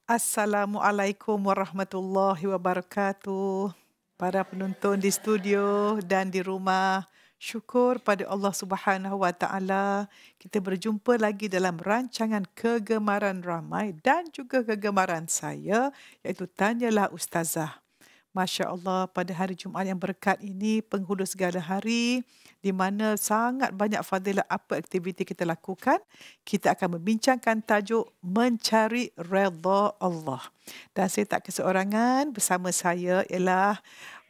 Assalamualaikum warahmatullahi wabarakatuh. Para penonton di studio dan di rumah, syukur pada Allah Subhanahu wa taala kita berjumpa lagi dalam rancangan kegemaran ramai dan juga kegemaran saya, iaitu Tanyalah Ustazah. Masya Allah, pada hari Jumaat yang berkat ini, penghulu segala hari, di mana sangat banyak fadilah apa aktiviti kita lakukan, kita akan membincangkan tajuk Mencari Redha Allah. Dan saya tak keseorangan, bersama saya ialah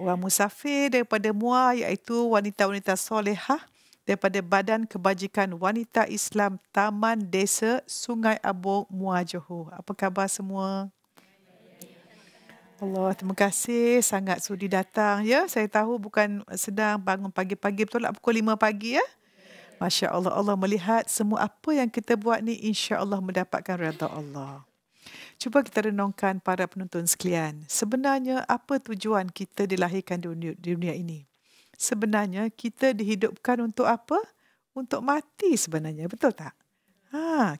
orang musafir daripada MUA, iaitu wanita-wanita solehah daripada Badan Kebajikan Wanita Islam Taman Desa Sungai Abung, MUA Johor. Apa khabar semua? Allah, terima kasih sangat sudi datang ya. Saya tahu bukan sedang bangun pagi-pagi, betul tak pukul 5 pagi ya? Masya Allah, Allah melihat semua apa yang kita buat ni, insya Allah mendapatkan redha Allah. Cuba kita renungkan para penonton sekalian. Sebenarnya apa tujuan kita dilahirkan di dunia ini? Sebenarnya kita dihidupkan untuk apa? Untuk mati sebenarnya, betul tak?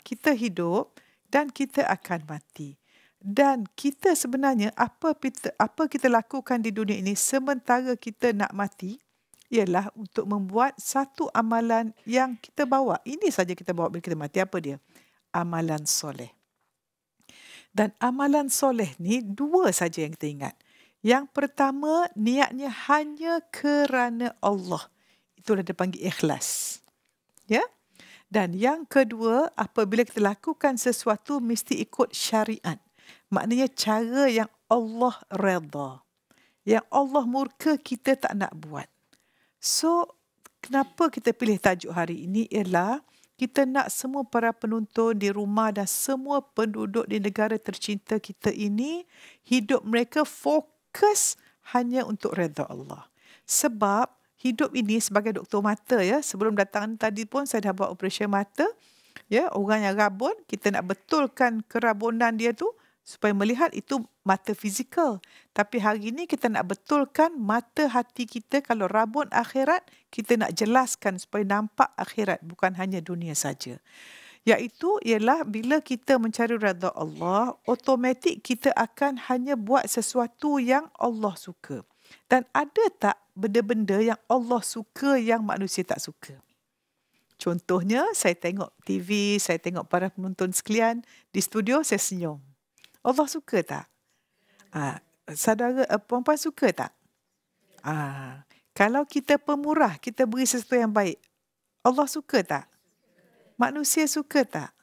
Kita hidup dan kita akan mati. Dan kita sebenarnya apa kita lakukan di dunia ini sementara kita nak mati ialah untuk membuat satu amalan yang kita bawa. Ini saja kita bawa bila kita mati. Apa dia? Amalan soleh. Dan amalan soleh ni dua saja yang kita ingat. Yang pertama, niatnya hanya kerana Allah. Itulah dipanggil ikhlas. Ya? Dan yang kedua, apabila kita lakukan sesuatu mesti ikut syariat. Maknanya cara yang Allah redha. Yang Allah murka kita tak nak buat. So, kenapa kita pilih tajuk hari ini ialah kita nak semua para penonton di rumah dan semua penduduk di negara tercinta kita ini, hidup mereka fokus hanya untuk redha Allah. Sebab hidup ini sebagai doktor mata ya, sebelum datang tadi pun saya dah buat operasi mata. Ya, orang yang rabun, kita nak betulkan kerabunan dia tu supaya melihat itu mata fizikal. Tapi hari ini kita nak betulkan mata hati kita. Kalau rabun akhirat, kita nak jelaskan supaya nampak akhirat, bukan hanya dunia saja. Iaitu ialah bila kita mencari redha Allah, automatik kita akan hanya buat sesuatu yang Allah suka. Dan ada tak benda-benda yang Allah suka yang manusia tak suka? Contohnya, saya tengok TV, saya tengok para penonton sekalian di studio, saya senyum. Allah suka tak? Saudara perempuan suka tak? Kalau kita pemurah, kita beri sesuatu yang baik, Allah suka tak? Manusia suka tak?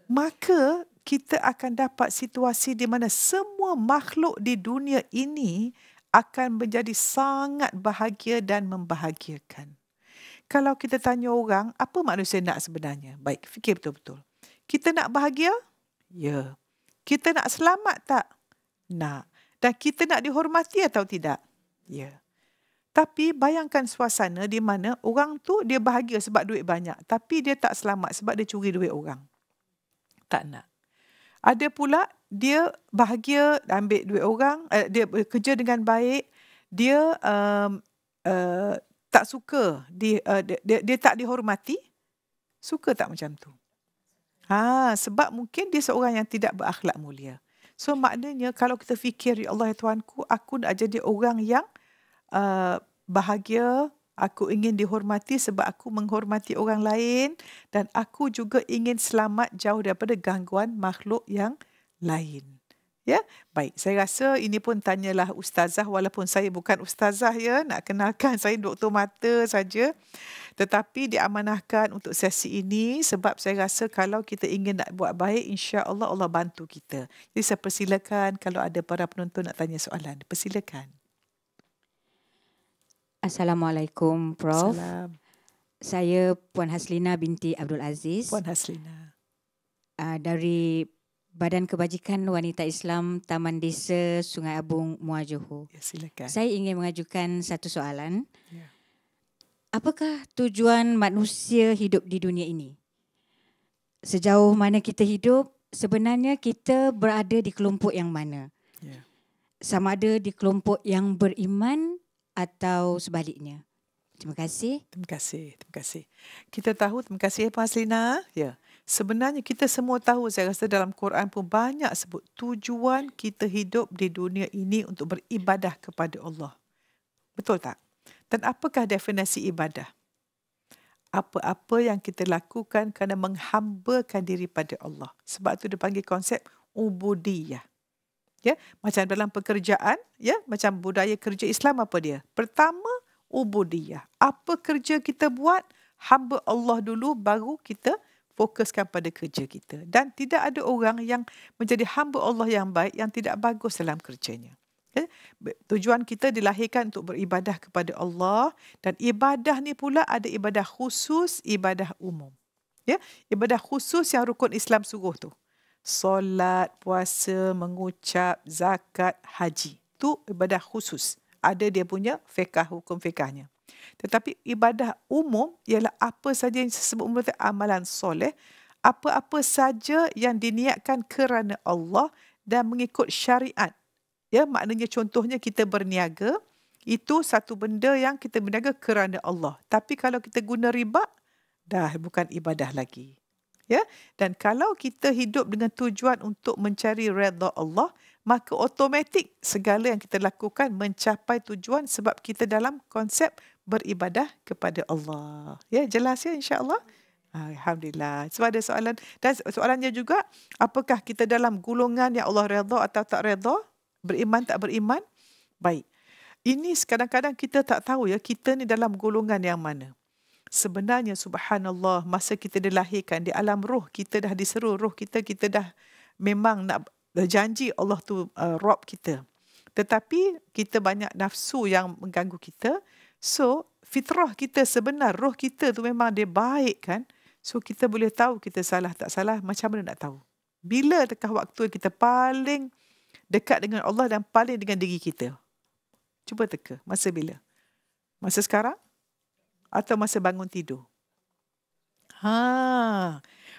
Maka kita akan dapat situasi di mana semua makhluk di dunia ini akan menjadi sangat bahagia dan membahagiakan. Kalau kita tanya orang, apa manusia nak sebenarnya? Baik, fikir betul-betul. Kita nak bahagia? Ya. Kita nak selamat tak? Nak. Dan kita nak dihormati atau tidak? Ya. Tapi bayangkan suasana di mana orang tu dia bahagia sebab duit banyak. Tapi dia tak selamat sebab dia curi duit orang. Tak nak. Ada pula dia bahagia ambil duit orang. Dia bekerja dengan baik. Dia tak suka. Dia tak dihormati. Suka tak macam tu? Sebab mungkin dia seorang yang tidak berakhlak mulia. So maknanya kalau kita fikir, ya Allah ya Tuhanku, aku nak jadi orang yang bahagia, aku ingin dihormati sebab aku menghormati orang lain dan aku juga ingin selamat jauh daripada gangguan makhluk yang lain. Ya, baik. Saya rasa ini pun tanyalah ustazah, walaupun saya bukan ustazah ya, nak kenalkan saya doktor mata saja. Tetapi diamanahkan untuk sesi ini sebab saya rasa kalau kita ingin nak buat baik, insya-Allah Allah bantu kita. Jadi saya persilakan kalau ada para penonton nak tanya soalan. Persilakan. Assalamualaikum Prof. Salam. Saya Puan Haslina binti Abdul Aziz. Puan Haslina. Dari Badan Kebajikan Wanita Islam Taman Desa Sungai Abung, MUA Johor. Ya, silakan. Saya ingin mengajukan satu soalan. Ya. Apakah tujuan manusia hidup di dunia ini? Sejauh mana kita hidup, sebenarnya kita berada di kelompok yang mana? Ya. Sama ada di kelompok yang beriman atau sebaliknya? Terima kasih. Terima kasih. Terima kasih. Kita tahu, terima kasih Puan Haslina. Ya. Sebenarnya kita semua tahu, saya rasa dalam Quran pun banyak sebut tujuan kita hidup di dunia ini untuk beribadah kepada Allah. Betul tak? Dan apakah definisi ibadah? Apa-apa yang kita lakukan kerana menghambakan diri pada Allah. Sebab tu dia panggil konsep ubudiyah. Ya, macam dalam pekerjaan, ya, macam budaya kerja Islam apa dia? Pertama, ubudiyah. Apa kerja kita buat, hamba Allah dulu, baru kita fokuskan pada kerja kita. Dan tidak ada orang yang menjadi hamba Allah yang baik yang tidak bagus dalam kerjanya. Ya? Tujuan kita dilahirkan untuk beribadah kepada Allah, dan ibadah ni pula ada ibadah khusus, ibadah umum. Ya, ibadah khusus yang rukun Islam suruh tu. Solat, puasa, mengucap, zakat, haji. Itu ibadah khusus. Ada dia punya fiqh, hukum fiqhnya. Tetapi ibadah umum ialah apa saja yang disebut umum, amalan soleh, apa-apa saja yang diniatkan kerana Allah dan mengikut syariat. Ya, maknanya contohnya kita berniaga, itu satu benda yang kita berniaga kerana Allah. Tapi kalau kita guna riba, dah bukan ibadah lagi. Ya, dan kalau kita hidup dengan tujuan untuk mencari redha Allah, maka automatik segala yang kita lakukan mencapai tujuan sebab kita dalam konsep beribadah kepada Allah. Ya, jelas ya, insya-Allah. Alhamdulillah. Sebab ada soalan, dan soalannya juga, apakah kita dalam golongan yang Allah redha atau tak redha? Beriman tak beriman? Baik. Ini kadang-kadang kita tak tahu ya, kita ni dalam golongan yang mana. Sebenarnya subhanallah, masa kita dilahirkan di alam roh, kita dah diseru roh kita dah memang nak janji Allah tu Rabb kita. Tetapi kita banyak nafsu yang mengganggu kita. So fitrah kita sebenar, roh kita tu memang dia baik kan. So kita boleh tahu kita salah tak salah, macam mana nak tahu? Bila dekah waktu kita paling dekat dengan Allah dan paling dengan diri kita? Cuba teka, masa bila? Masa sekarang? Atau masa bangun tidur?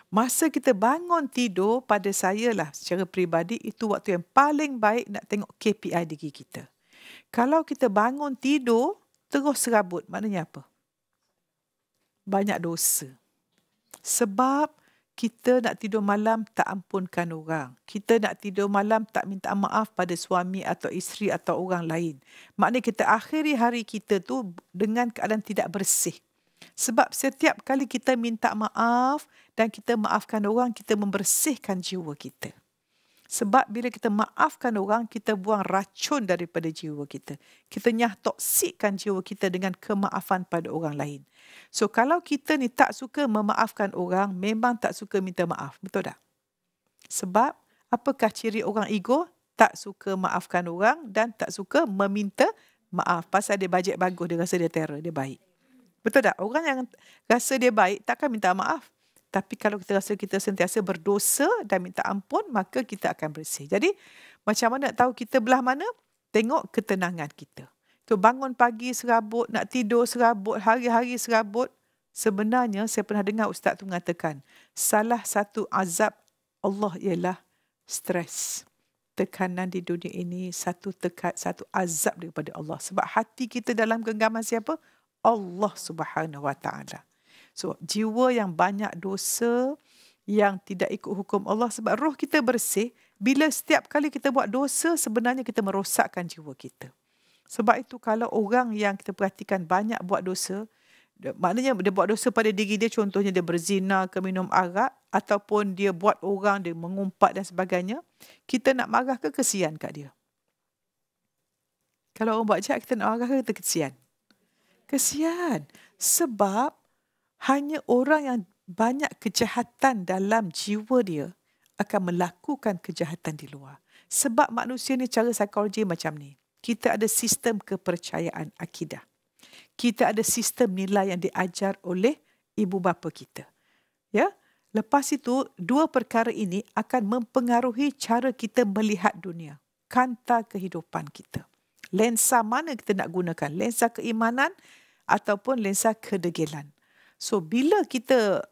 Masa kita bangun tidur, pada saya lah secara peribadi, itu waktu yang paling baik nak tengok KPI diri kita. Kalau kita bangun tidur terus serabut, maknanya apa? Banyak dosa. Sebab kita nak tidur malam tak ampunkan orang. Kita nak tidur malam tak minta maaf pada suami atau isteri atau orang lain. Maknanya kita akhiri hari kita tu dengan keadaan tidak bersih. Sebab setiap kali kita minta maaf dan kita maafkan orang, kita membersihkan jiwa kita. Sebab bila kita maafkan orang, kita buang racun daripada jiwa kita. Kita toksikkan jiwa kita dengan kemaafan pada orang lain. So kalau kita ni tak suka memaafkan orang, memang tak suka minta maaf. Betul tak? Sebab apakah ciri orang ego? Tak suka maafkan orang dan tak suka meminta maaf. Pasal dia bajet bagus, dia rasa dia terror, dia baik. Betul tak? Orang yang rasa dia baik takkan minta maaf. Tapi kalau kita rasa kita sentiasa berdosa dan minta ampun, maka kita akan bersih. Jadi, macam mana nak tahu kita belah mana? Tengok ketenangan kita. So, bangun pagi serabut, nak tidur serabut, hari-hari serabut. Sebenarnya, saya pernah dengar ustaz tu mengatakan, salah satu azab Allah ialah stres. Tekanan di dunia ini, satu azab daripada Allah. Sebab hati kita dalam genggaman siapa? Allah Subhanahu Wa Taala. So, jiwa yang banyak dosa, yang tidak ikut hukum Allah, sebab roh kita bersih, bila setiap kali kita buat dosa, sebenarnya kita merosakkan jiwa kita. Sebab itu kalau orang yang kita perhatikan banyak buat dosa, maknanya dia buat dosa pada diri dia, contohnya dia berzina, ke minum arak, ataupun dia buat orang, dia mengumpat dan sebagainya, kita nak marah ke kesian kat dia? Kalau orang buat jahat, kita nak marah ke kita kesian? Kesian. Sebab hanya orang yang banyak kejahatan dalam jiwa dia akan melakukan kejahatan di luar. Sebab manusia ni cara psikologi macam ni. Kita ada sistem kepercayaan akidah. Kita ada sistem nilai yang diajar oleh ibu bapa kita. Ya? Lepas itu, dua perkara ini akan mempengaruhi cara kita melihat dunia. Kanta kehidupan kita. Lensa mana kita nak gunakan? Lensa keimanan ataupun lensa kedegilan. So, bila kita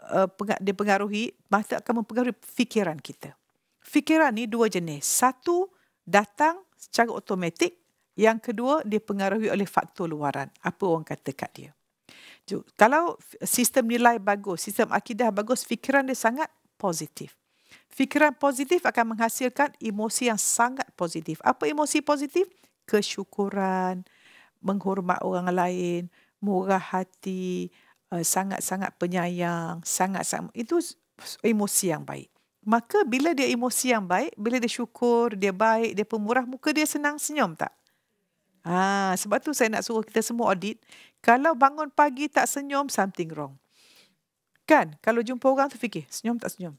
dipengaruhi, maka akan mempengaruhi fikiran kita. Fikiran ni dua jenis. Satu, datang secara automatik. Yang kedua, dipengaruhi oleh faktor luaran. Apa orang kata kat dia. Kalau sistem nilai bagus, sistem akidah bagus, fikiran dia sangat positif. Fikiran positif akan menghasilkan emosi yang sangat positif. Apa emosi positif? Kesyukuran, menghormat orang lain, murah hati, sangat-sangat penyayang, sangat-sangat itu emosi yang baik. Maka bila dia emosi yang baik, bila dia syukur, dia baik, dia pemurah, muka dia senang senyum tak? Sebab tu saya nak suruh kita semua audit. Kalau bangun pagi tak senyum, something wrong. Kan? Kalau jumpa orang tu fikir, senyum tak senyum?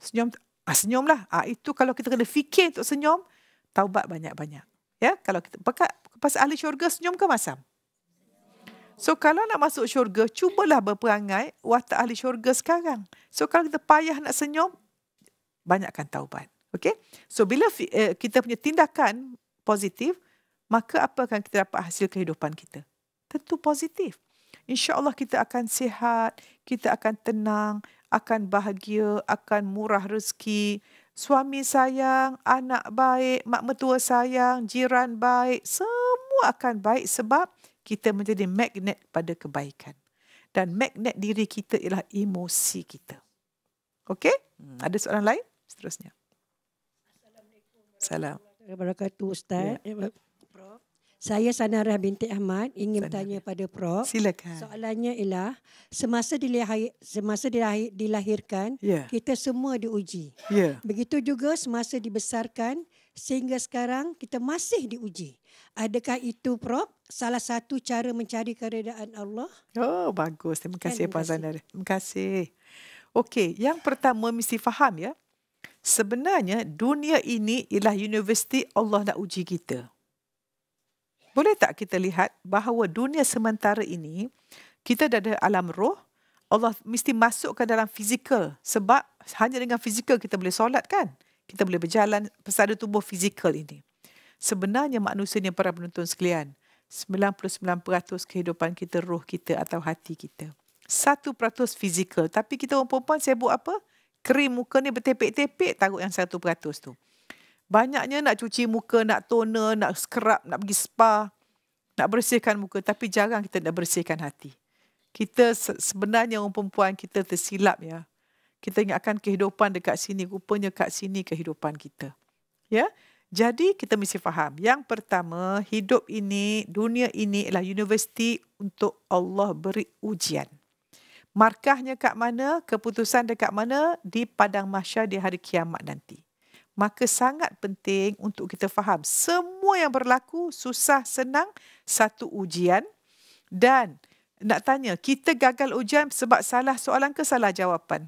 Senyumlah. Itu kalau kita kena fikir untuk senyum, taubat banyak-banyak. Ya, kalau kita pas ahli syurga senyum ke masam? So kalau nak masuk syurga, cubalah berperangai watak ahli syurga sekarang. So kalau kita payah nak senyum, banyakkan taubat. Okay? So bila kita punya tindakan positif, maka apa akan kita dapat hasil kehidupan kita? Tentu positif. InsyaAllah kita akan sihat, kita akan tenang, akan bahagia, akan murah rezeki, suami sayang, anak baik, mak mertua sayang, jiran baik, semua akan baik sebab kita menjadi magnet pada kebaikan. Dan magnet diri kita ialah emosi kita. Okey? Ada soalan lain? Seterusnya. Assalamualaikum warahmatullahi wabarakatuh, Ustaz. Prof. Saya Sanarah binti Ahmad ingin bertanya pada Prof. Silakan. Soalannya ialah semasa dilahirkan, kita semua diuji. Begitu juga semasa dibesarkan sehingga sekarang kita masih diuji. Adakah itu Prof salah satu cara mencari keredaan Allah? Oh, bagus. Terima kasih Puan Zanarah. Terima kasih. Okey, yang pertama mesti faham ya. Sebenarnya dunia ini ialah universiti Allah nak uji kita. Boleh tak kita lihat bahawa dunia sementara ini, kita dah ada alam roh, Allah mesti masukkan dalam fizikal. Sebab hanya dengan fizikal kita boleh solat kan? Kita boleh berjalan pesada tubuh fizikal ini. Sebenarnya manusia ni para penonton sekalian, 99% kehidupan kita, roh kita atau hati kita. 1% fizikal. Tapi kita orang perempuan sibuk apa? Krim muka ni bertepek-tepek taruh yang 1% tu. Banyaknya nak cuci muka, nak toner, nak scrub, nak pergi spa, nak bersihkan muka. Tapi jarang kita nak bersihkan hati. Kita sebenarnya orang perempuan kita tersilap ya. Kita ingatkan kehidupan dekat sini. Rupanya kat sini kehidupan kita. Ya. Jadi kita mesti faham. Yang pertama, hidup ini, dunia ini ialah universiti untuk Allah beri ujian. Markahnya kat mana? Keputusan dekat mana? Di padang mahsyar di hari kiamat nanti. Maka sangat penting untuk kita faham semua yang berlaku susah senang satu ujian. Dan nak tanya, kita gagal ujian sebab salah soalan ke salah jawapan?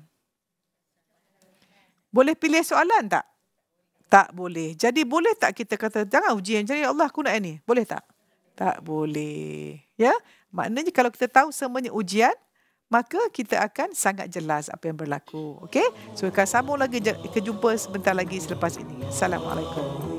Boleh pilih soalan tak? Tak boleh. Jadi boleh tak kita kata jangan ujian, jadi Allah aku nak ini? Boleh tak? Tak boleh. Ya? Maknanya kalau kita tahu semuanya ujian, maka kita akan sangat jelas apa yang berlaku. Okey? So, kita sambung lagi, jumpa sebentar lagi selepas ini. Assalamualaikum.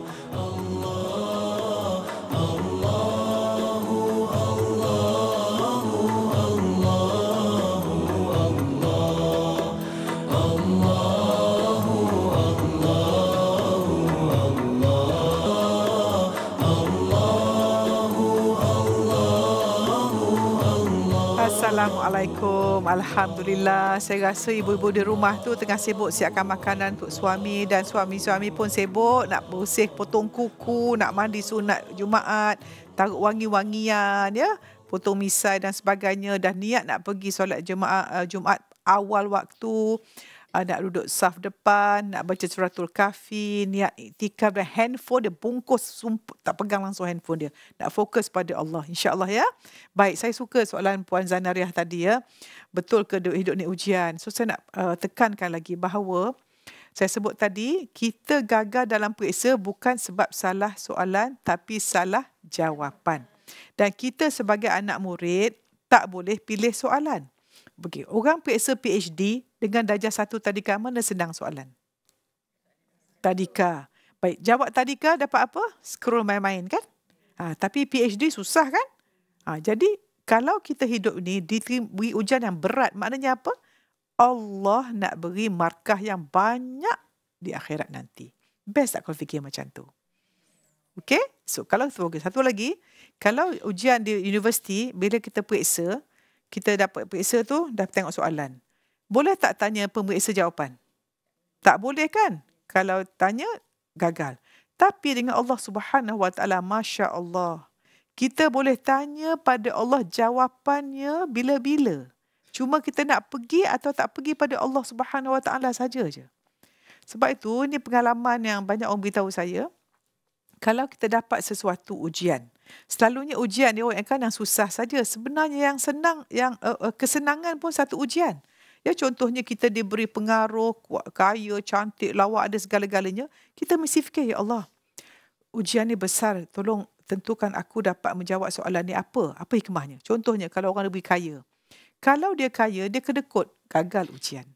Assalamualaikum. Alhamdulillah. Saya rasa ibu-ibu di rumah tu tengah sibuk siapkan makanan untuk suami dan suami-suami pun sibuk nak bersih potong kuku, nak mandi sunat Jumaat, taruh wangi-wangian ya, potong misai dan sebagainya, dah niat nak pergi solat Jumaat awal waktu. Nak duduk saf depan, nak baca suratul Kahfi, niat iktikaf dan handphone dia bungkus sumput, tak pegang langsung handphone dia. Nak fokus pada Allah, insya-Allah ya. Baik, saya suka soalan Puan Zanariah tadi ya. Betul ke hidup ni ujian? So saya nak tekankan lagi bahawa saya sebut tadi, kita gagal dalam periksa bukan sebab salah soalan tapi salah jawapan. Dan kita sebagai anak murid tak boleh pilih soalan. Bagi orang periksa PhD dengan darjah 1 tadika, mana senang soalan? Tadika. Baik, jawab tadika dapat apa? Scroll main-main kan? Tapi PhD susah kan? Jadi kalau kita hidup ni diberi ujian yang berat, maknanya apa? Allah nak beri markah yang banyak di akhirat nanti. Best tak kalau fikir macam tu? Okay? So kalau satu lagi, kalau ujian di universiti, bila kita periksa, kita dapat periksa tu, dah tengok soalan. Boleh tak tanya pemeriksa jawapan? Tak boleh kan? Kalau tanya, gagal. Tapi dengan Allah Subhanahu Wa Taala, Masya Allah, kita boleh tanya pada Allah, jawapannya bila-bila. Cuma kita nak pergi atau tak pergi pada Allah Subhanahu Wa Taala saja je. Sebab itu, ini pengalaman yang banyak orang beritahu saya. Kalau kita dapat sesuatu ujian, selalunya ujian dia orang kan yang susah saja. Sebenarnya yang senang, yang kesenangan pun satu ujian. Ya, contohnya kita diberi pengaruh, kaya, cantik, lawak, ada segala-galanya. Kita mesti fikir, ya Allah, ujian ni besar, tolong tentukan aku dapat menjawab soalan ni apa? Apa hikmahnya? Contohnya, kalau orang lebih kaya. Kalau dia kaya, dia kedekut, gagal ujian.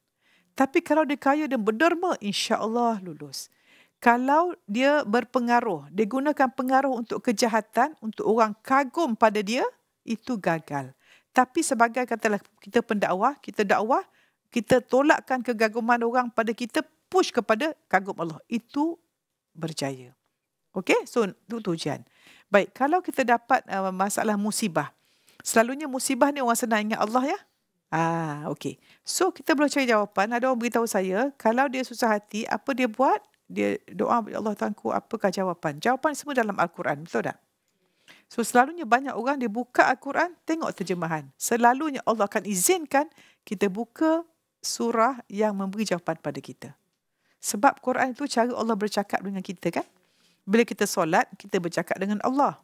Tapi kalau dia kaya dan berderma, insya-Allah lulus. Kalau dia berpengaruh, dia gunakan pengaruh untuk kejahatan, untuk orang kagum pada dia, itu gagal. Tapi sebagai katalah kita pendakwah, kita dakwah, kita tolakkan kegaguman orang pada kita, push kepada kagum Allah. Itu berjaya. Okey, so itu ujian. Baik, kalau kita dapat masalah musibah. Selalunya musibah ni orang senang ingat Allah ya. Okey. So kita boleh cari jawapan. Ada orang beritahu saya, kalau dia susah hati, apa dia buat? Dia doa, ya Allah Tuhanku, apakah jawapan? Jawapan semua dalam Al-Quran, betul tak? So selalunya banyak orang dia buka Al-Quran, tengok terjemahan. Selalunya Allah akan izinkan kita buka surah yang memberi jawapan pada kita. Sebab Quran itu cara Allah bercakap dengan kita kan? Bila kita solat, kita bercakap dengan Allah.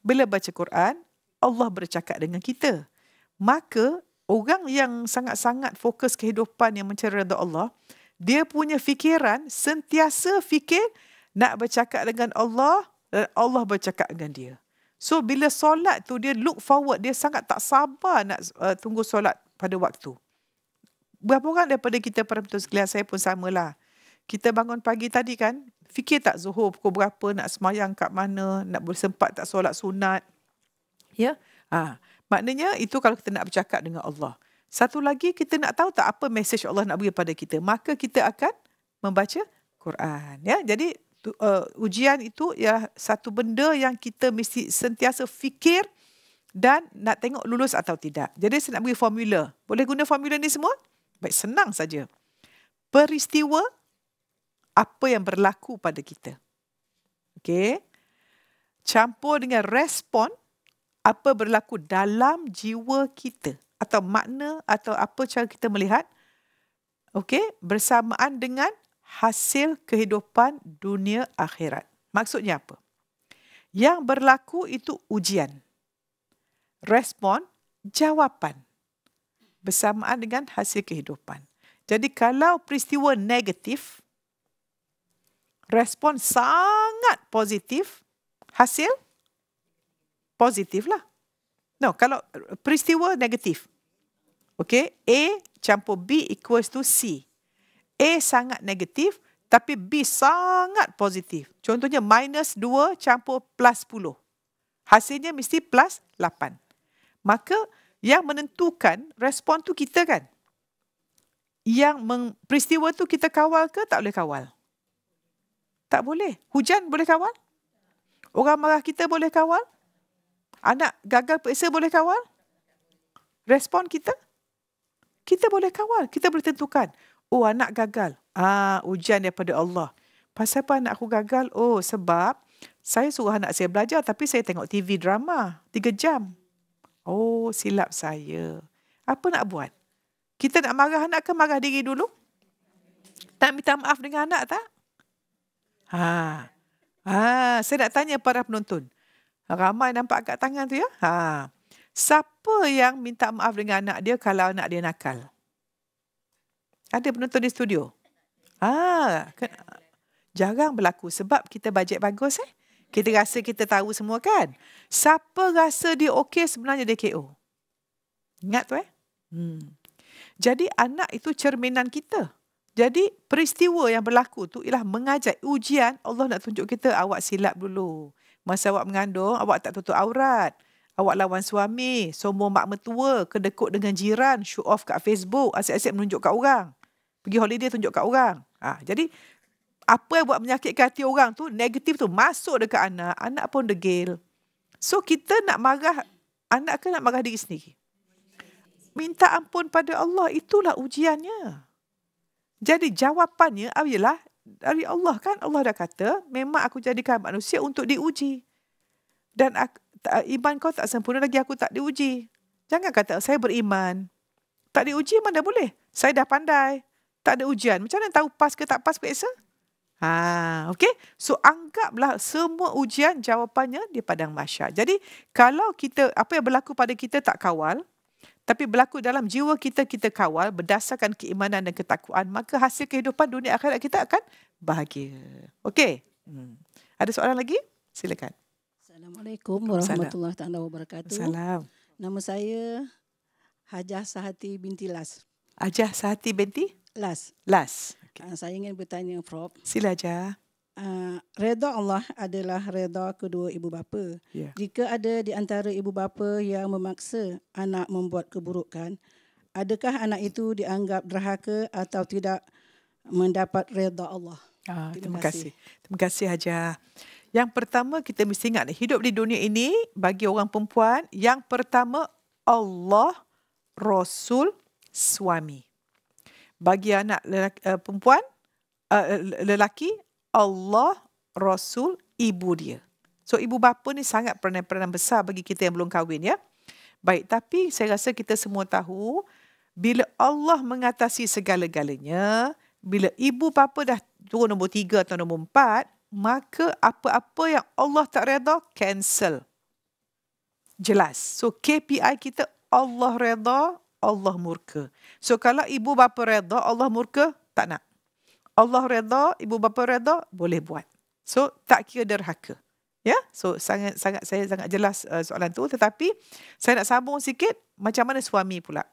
Bila baca Quran, Allah bercakap dengan kita. Maka orang yang sangat-sangat fokus kehidupan yang mencari redha Allah, dia punya fikiran sentiasa fikir nak bercakap dengan Allah dan Allah bercakap dengan dia. So bila solat tu dia look forward, dia sangat tak sabar nak tunggu solat pada waktu. Berapa orang daripada kita para penonton sekalian, saya pun samalah. Kita bangun pagi tadi kan, fikir tak zuhur pukul berapa, nak semayang kat mana, nak boleh sempat tak solat sunat. Ya? Maknanya itu kalau kita nak bercakap dengan Allah. Satu lagi, kita nak tahu tak apa mesej Allah nak beri pada kita. Maka kita akan membaca Quran. Ya? Jadi ujian itu ya satu benda yang kita mesti sentiasa fikir dan nak tengok lulus atau tidak. Jadi saya nak beri formula. Boleh guna formula ni semua? Baik, senang saja. Peristiwa apa yang berlaku pada kita. Okey. Campur dengan respon apa berlaku dalam jiwa kita atau makna atau apa cara kita melihat. Okey, bersamaan dengan hasil kehidupan dunia akhirat. Maksudnya apa? Yang berlaku itu ujian. Respon, jawapan. Bersamaan dengan hasil kehidupan. Jadi kalau peristiwa negatif, respon sangat positif, hasil positif lah. No, kalau peristiwa negatif. Okay, A campur B equals to C. A sangat negatif, tapi B sangat positif. Contohnya minus 2 campur plus 10. Hasilnya mesti plus 8. Maka yang menentukan respon tu kita kan. Yang peristiwa tu kita kawal ke tak boleh kawal? Tak boleh. Hujan boleh kawal? Orang marah kita boleh kawal? Anak gagal periksa boleh kawal? Respon kita? Kita boleh kawal. Kita boleh tentukan. Oh, anak gagal. Ujian daripada Allah. Pasal apa anak aku gagal? Oh, sebab saya suruh anak saya belajar tapi saya tengok TV drama 3 jam. Oh, silap saya. Apa nak buat? Kita nak marah anak ke marah diri dulu? Tak minta maaf dengan anak tak? Saya nak tanya para penonton. Ramai nampak kat tangan tu ya? Siapa yang minta maaf dengan anak dia kalau anak dia nakal? Ada penonton di studio? Jarang berlaku sebab kita bajet bagus Kita rasa kita tahu semua kan? Siapa rasa dia okey sebenarnya dia KO? Ingat tu Jadi anak itu cerminan kita. Jadi peristiwa yang berlaku tu ialah mengajar ujian. Allah nak tunjuk kita, awak silap dulu. Masa awak mengandung, awak tak tutup aurat. Awak lawan suami, sombong mak mertua, kedekut dengan jiran, show off kat Facebook, asyik-asyik menunjuk kat orang. Pergi holiday tunjuk kat orang. Jadi apa yang buat menyakitkan hati orang tu, negatif tu masuk dekat anak, anak pun degil. So kita nak marah anak ke nak marah diri sendiri? Minta ampun pada Allah, itulah ujiannya. Jadi jawapannya ialah dari Allah kan. Allah dah kata, memang aku jadikan manusia untuk diuji. Dan iman kau tak sempurna lagi, aku tak diuji. Jangan kata, saya beriman. Tak diuji mana boleh. Saya dah pandai. Tak ada ujian. Macam mana tahu pas ke tak pas periksa? Okay. So, anggaplah semua ujian jawapannya di padang mahsyar. Jadi, kalau kita, apa yang berlaku pada kita tak kawal, tapi berlaku dalam jiwa kita, kita kawal berdasarkan keimanan dan ketakwaan, maka hasil kehidupan dunia akhirat kita akan bahagia. Okey. Ada soalan lagi? Silakan. Assalamualaikum warahmatullahi wabarakatuh. Salam. Nama saya Hajah Sahati binti Las. Hajah Sahati binti? Las. Okay. Saya ingin bertanya, Prof. Sila Hajah. Redha Allah adalah redha kedua ibu bapa. Yeah. Jika ada di antara ibu bapa yang memaksa anak membuat keburukan, adakah anak itu dianggap derhaka atau tidak mendapat redha Allah? Terima kasih. Terima kasih Hajah. Yang pertama kita mesti ingat, hidup di dunia ini bagi orang perempuan, yang pertama Allah, Rasul, suami. Bagi anak perempuan, lelaki, Allah, Rasul, ibu dia. So ibu bapa ni sangat peranan besar bagi kita yang belum kahwin ya. Baik, tapi saya rasa kita semua tahu, bila Allah mengatasi segala-galanya, bila ibu bapa dah turun nombor 3 atau nombor 4, maka apa-apa yang Allah tak redha, cancel. Jelas. So KPI kita, Allah redha, Allah murka. So kalau ibu bapa redha, Allah murka, tak nak. Allah redha, ibu bapa redha, boleh buat. So tak kira derhaka. Ya, so saya sangat jelas soalan tu. Tetapi saya nak sambung sikit, macam mana suami pula.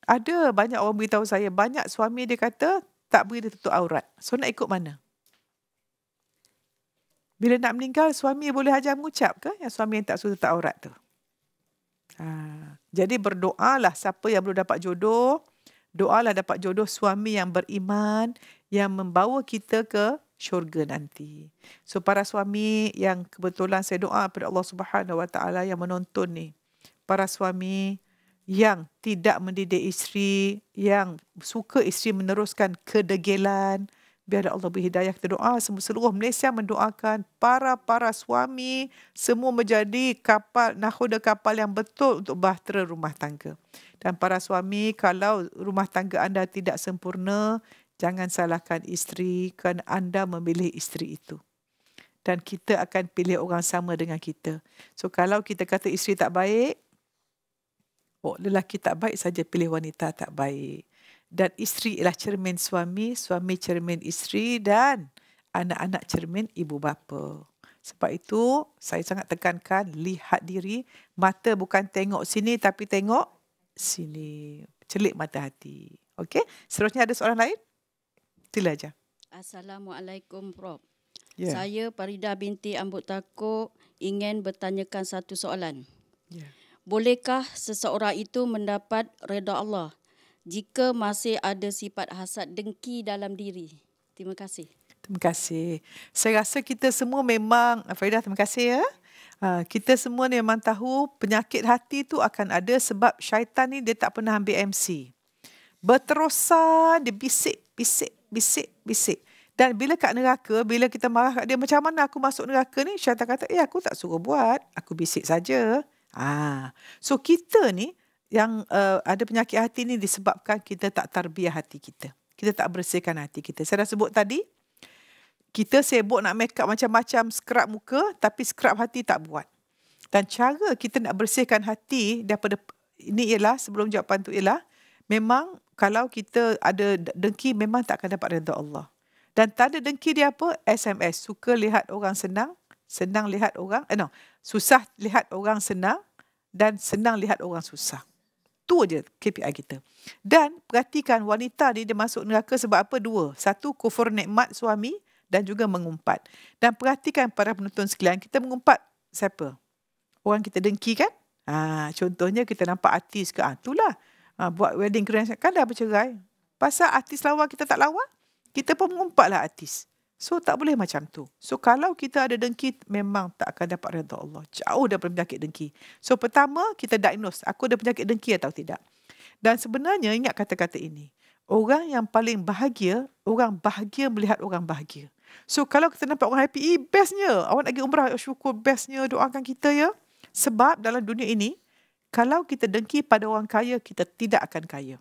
Ada banyak orang beritahu saya, banyak suami dia kata tak beri dia tutup aurat. So nak ikut mana? Bila nak meninggal, suami boleh ajar mengucap ke yang suami yang tak suruh tutup aurat tu? Jadi berdoalah siapa yang belum dapat jodoh, doalah dapat jodoh suami yang beriman, yang membawa kita ke syurga nanti. So para suami yang kebetulan saya doa kepada Allah Subhanahu Wa Taala yang menonton ni, para suami yang tidak mendidik isteri, yang suka isteri meneruskan kedegilan, biar Allah beri hidayah. Kita doa seluruh Malaysia mendoakan para suami semua menjadi nakhoda kapal yang betul untuk bahtera rumah tangga. Dan para suami, kalau rumah tangga anda tidak sempurna, jangan salahkan isteri kerana anda memilih isteri itu. Dan kita akan pilih orang sama dengan kita. So kalau kita kata isteri tak baik, lelaki tak baik saja pilih wanita tak baik. Dan isteri ialah cermin suami, suami cermin isteri, dan anak-anak cermin ibu bapa. Sebab itu, saya sangat tekankan, lihat diri. Mata bukan tengok sini, tapi tengok sini. Celik mata hati. Okey? Seterusnya ada soalan lain? Sila aja. Assalamualaikum, Prof. Yeah. Saya Farida binti Ambut Takuk ingin bertanyakan satu soalan. Yeah. Bolehkah seseorang itu mendapat redha Allah jika masih ada sifat hasad dengki dalam diri? Terima kasih. Terima kasih. Saya rasa kita semua memang, Farida, terima kasih ya. Kita semua ni memang tahu penyakit hati tu akan ada sebab syaitan ni dia tak pernah ambil MC. Berterusan, dia bisik. Dan bila kat neraka, bila kita marah kat dia, macam mana aku masuk neraka ni? Syaitan kata, aku tak suruh buat. Aku bisik saja. So kita ni, yang ada penyakit hati ni disebabkan kita tak tarbiyah hati kita. Kita tak bersihkan hati kita. Saya dah sebut tadi, kita sibuk nak make up macam-macam, scrub muka, tapi scrub hati tak buat. Dan cara kita nak bersihkan hati daripada ini ialah, sebelum jawapan tu ialah, memang kalau kita ada dengki, memang tak akan dapat redha Allah. Dan tak ada dengki dia apa? SMS. Suka lihat orang senang lihat orang, susah lihat orang senang, dan senang lihat orang susah. Tu je KPI kita. Dan perhatikan wanita ni dia masuk neraka sebab apa? 2. 1, kufur nikmat suami dan juga mengumpat. Dan perhatikan para penonton sekalian, kita mengumpat siapa? Orang kita dengki kan? Contohnya kita nampak artis ke? Itulah. Buat wedding kan dah bercerai. Pasal artis lawa kita tak lawa, kita pun mengumpatlah artis. So tak boleh macam tu. So kalau kita ada dengki, memang tak akan dapat redha Allah. Jauh daripada penyakit dengki. So pertama kita diagnose, aku ada penyakit dengki atau tidak. Dan sebenarnya ingat kata-kata ini. orang yang paling bahagia, orang bahagia melihat orang bahagia. So kalau kita nampak orang happy, bestnya. Awak nak pergi umrah, syukur, bestnya, doakan kita ya. Sebab dalam dunia ini, kalau kita dengki pada orang kaya, kita tidak akan kaya.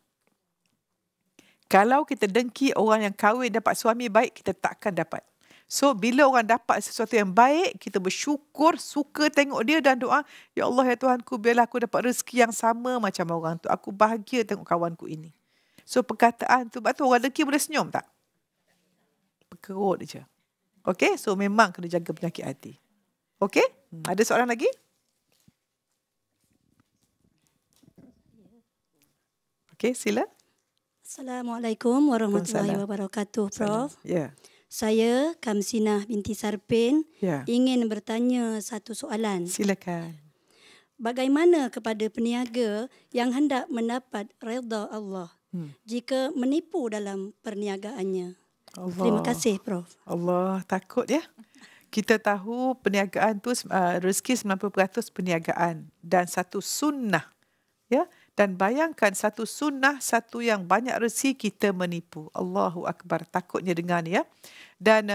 Kalau kita dengki orang yang kahwin dapat suami baik, kita takkan dapat. So, bila orang dapat sesuatu yang baik, kita bersyukur, suka tengok dia dan doa, Ya Allah, ya Tuhanku, biarlah aku dapat rezeki yang sama macam orang tu. Aku bahagia tengok kawanku ini. So, perkataan tu, sebab tu orang dengki boleh senyum tak? Perkerut je. Okay, so memang kena jaga penyakit hati. Okay, ada soalan lagi? Okay, sila. Assalamualaikum warahmatullahi wabarakatuh, Prof. Ya. Saya Kamsinah binti Sarpin ingin bertanya satu soalan. Silakan. Bagaimana kepada peniaga yang hendak mendapat redha Allah jika menipu dalam perniagaannya? Allah. Terima kasih, Prof. Allah, takut ya. Kita tahu perniagaan tu rezeki 90% perniagaan dan satu sunnah. Ya, dan bayangkan satu sunnah, satu yang banyak rezeki kita menipu. Allahu Akbar, takutnya dengan ya. Dan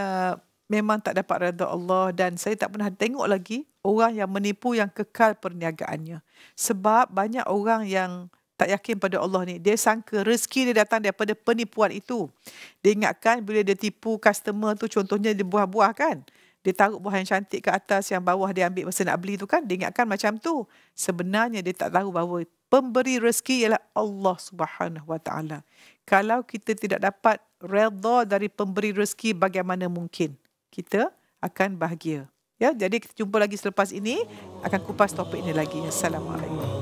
memang tak dapat redha Allah dan saya tak pernah tengok lagi orang yang menipu yang kekal perniagaannya. Sebab banyak orang yang tak yakin pada Allah ni. Dia sangka rezeki dia datang daripada penipuan itu. Dia ingatkan bila dia tipu customer tu, contohnya dia buah-buah kan. Dia taruh buah yang cantik ke atas, yang bawah dia ambil masa nak beli tu kan. Dia ingatkan macam tu. Sebenarnya dia tak tahu bahawa pemberi rezeki ialah Allah Subhanahu Wa Taala. Kalau kita tidak dapat redha dari pemberi rezeki, bagaimana mungkin kita akan bahagia? Ya, jadi kita jumpa lagi selepas ini, akan kupas topik ini lagi. Assalamualaikum.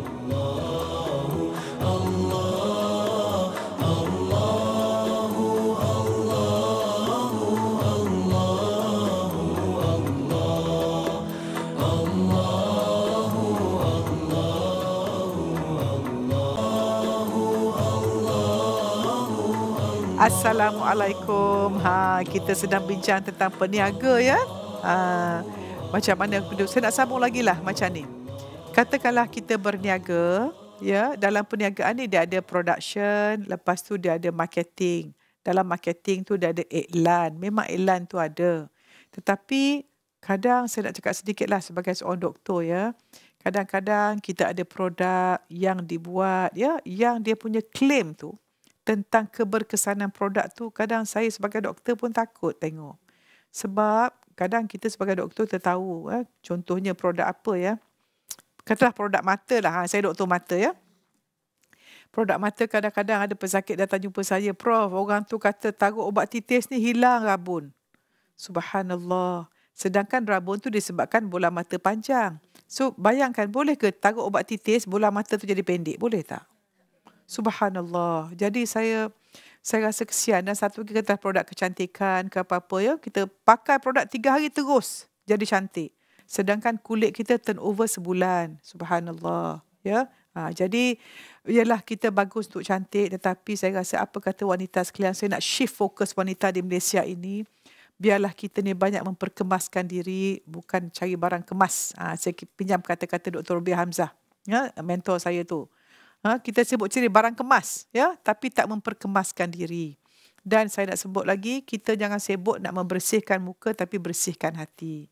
Assalamualaikum. Kita sedang bincang tentang peniaga ya. Macam mana saya nak sambung lagi lah macam ni. Katakanlah kita berniaga ya, dalam perniagaan ni dia ada production, lepas tu dia ada marketing. Dalam marketing tu dia ada iklan. Memang iklan tu ada. Tetapi kadang saya nak cakap sedikit lah sebagai seorang doktor ya. Kadang-kadang kita ada produk yang dibuat ya, yang dia punya claim tu tentang keberkesanan produk tu, kadang saya sebagai doktor pun takut tengok. Sebab kadang kita sebagai doktor tertahu, contohnya produk apa ya. Katalah produk mata lah, saya doktor mata ya. Produk mata kadang-kadang ada pesakit datang jumpa saya, Prof, orang tu kata taruh ubat titis ni hilang rabun. Subhanallah. Sedangkan rabun tu disebabkan bola mata panjang. So bayangkan, boleh ke taruh ubat titis, bola mata tu jadi pendek? Boleh tak? Subhanallah. Jadi saya rasa kesian. Dan satu lagi kata produk kecantikan ke apa-apa ya. Kita pakai produk 3 hari terus jadi cantik. Sedangkan kulit kita turnover sebulan. Subhanallah. Ya. Jadi ialah kita bagus untuk cantik. Tetapi saya rasa apa kata wanita sekalian. Saya nak shift fokus wanita di Malaysia ini. Biarlah kita ni banyak memperkemaskan diri. Bukan cari barang kemas. Saya pinjam kata-kata Dr. Rubiah Hamzah. Ya, mentor saya tu. Kita sebut ciri barang kemas, ya, tapi tak memperkemaskan diri. Dan saya nak sebut lagi, kita jangan sibuk nak membersihkan muka tapi bersihkan hati.